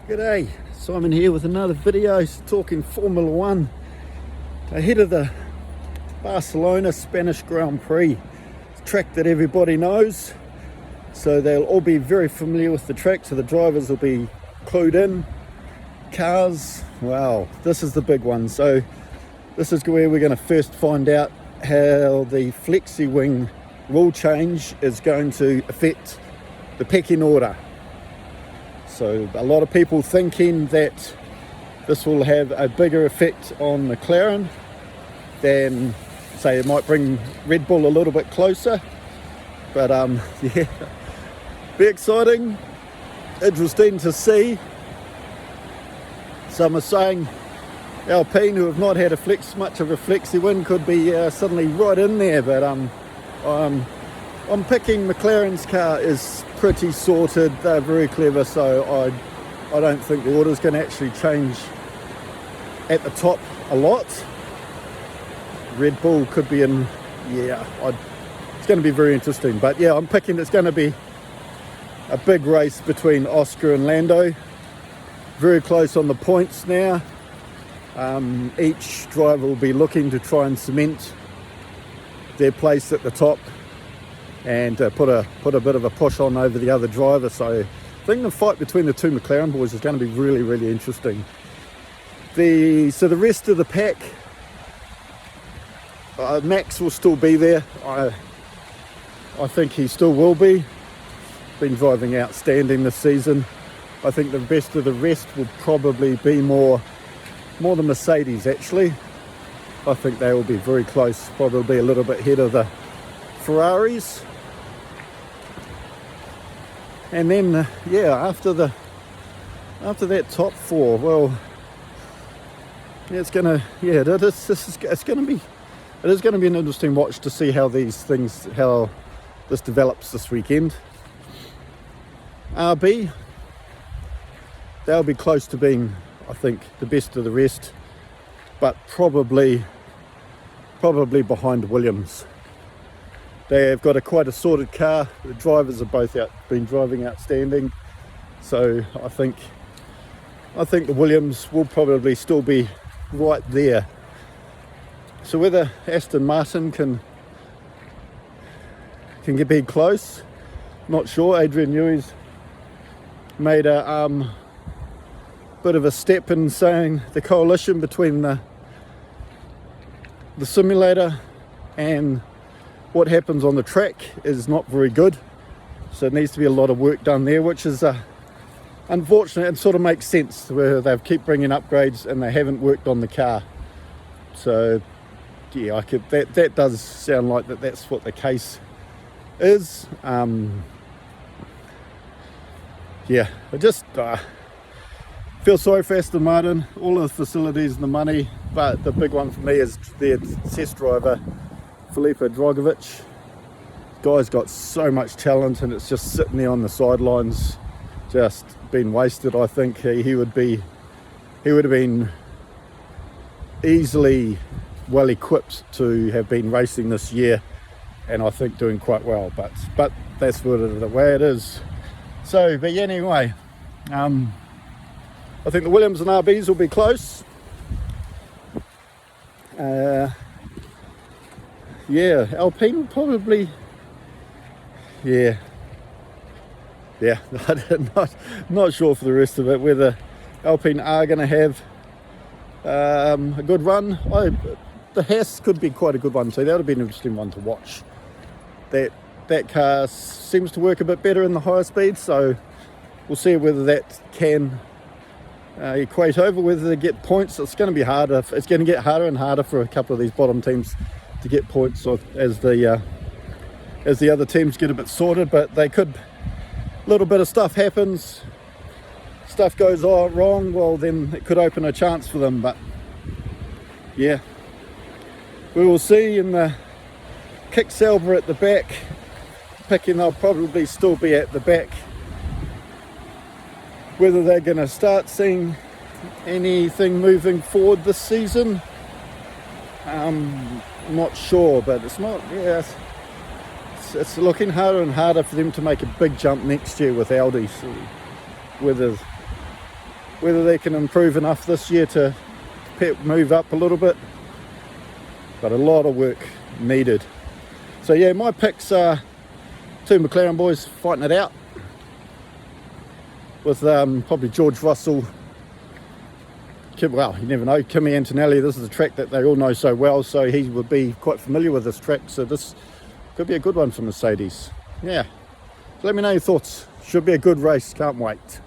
G'day, Simon here with another video talking Formula One ahead of the Barcelona Spanish Grand Prix. It's a track that everybody knows, so they'll all be very familiar with the track, so the drivers will be clued in. Cars, wow, this is the big one. So this is where we're going to first find out how the flexi wing rule change is going to affect the pecking order. So a lot of people thinking that this will have a bigger effect on McLaren than, say, it might bring Red Bull a little bit closer. But yeah, be exciting, interesting to see. Some are saying Alpine, who have not had much of a flexi win, could be suddenly right in there. But I'm picking McLaren's car is pretty sorted. They're very clever, so I don't think the order's going to actually change at the top a lot. Red Bull could be in, it's going to be very interesting. But yeah, I'm picking it's going to be a big race between Oscar and Lando. Very close on the points now. Each driver will be looking to try and cement their place at the top and put a bit of a push on over the other driver. So I think the fight between the two McLaren boys is going to be really, really interesting. So the rest of the pack, Max will still be there. I think he still will be. Been driving outstanding this season. I think the best of the rest will probably be more the Mercedes actually. I think they will be very close, probably a little bit ahead of the Ferraris. And then after that top four, well, it's gonna be an interesting watch to see how this develops this weekend. RB, they'll be close to being, I think, the best of the rest, but probably behind Williams. They have got quite a sorted car. The drivers have both been driving outstanding. So I think the Williams will probably still be right there. So whether Aston Martin can get big close, not sure. Adrian Newey's made a bit of a step in saying the coalition between the simulator and what happens on the track is not very good, so it needs to be a lot of work done there, which is unfortunate and sort of makes sense where they keep bringing upgrades and they haven't worked on the car. So yeah, that does sound like that's what the case is. I just feel sorry for Aston Martin, all the facilities and the money, but the big one for me is their test driver, Felipe Drogovic. Guy's got so much talent and it's just sitting there on the sidelines, just been wasted. I think he would have been easily well equipped to have been racing this year, and I think doing quite well, but that's the way it is. So, but yeah, anyway, I think the Williams and RBs will be close. Alpine probably, not sure for the rest of it whether Alpine are going to have a good run. The Haas could be quite a good one too. That would be an interesting one to watch. That car seems to work a bit better in the higher speeds, so we'll see whether that can equate over, whether they get points. It's going to be harder. It's going to get harder and harder for a couple of these bottom teams to get points as the other teams get a bit sorted, but they could, a little bit of stuff happens, stuff goes wrong, well then it could open a chance for them. But yeah, we will see. In the Kick Sauber at the back, picking they'll probably still be at the back. Whether they're going to start seeing anything moving forward this season, I'm not sure, but it's looking harder and harder for them to make a big jump next year with Audi. So whether whether they can improve enough this year to move up a little bit, but a lot of work needed. So yeah, my picks are two McLaren boys fighting it out with probably George Russell. Well, you never know, Kimi Antonelli. This is a track that they all know so well, so he would be quite familiar with this track, so this could be a good one for Mercedes. Yeah, so let me know your thoughts. Should be a good race, can't wait.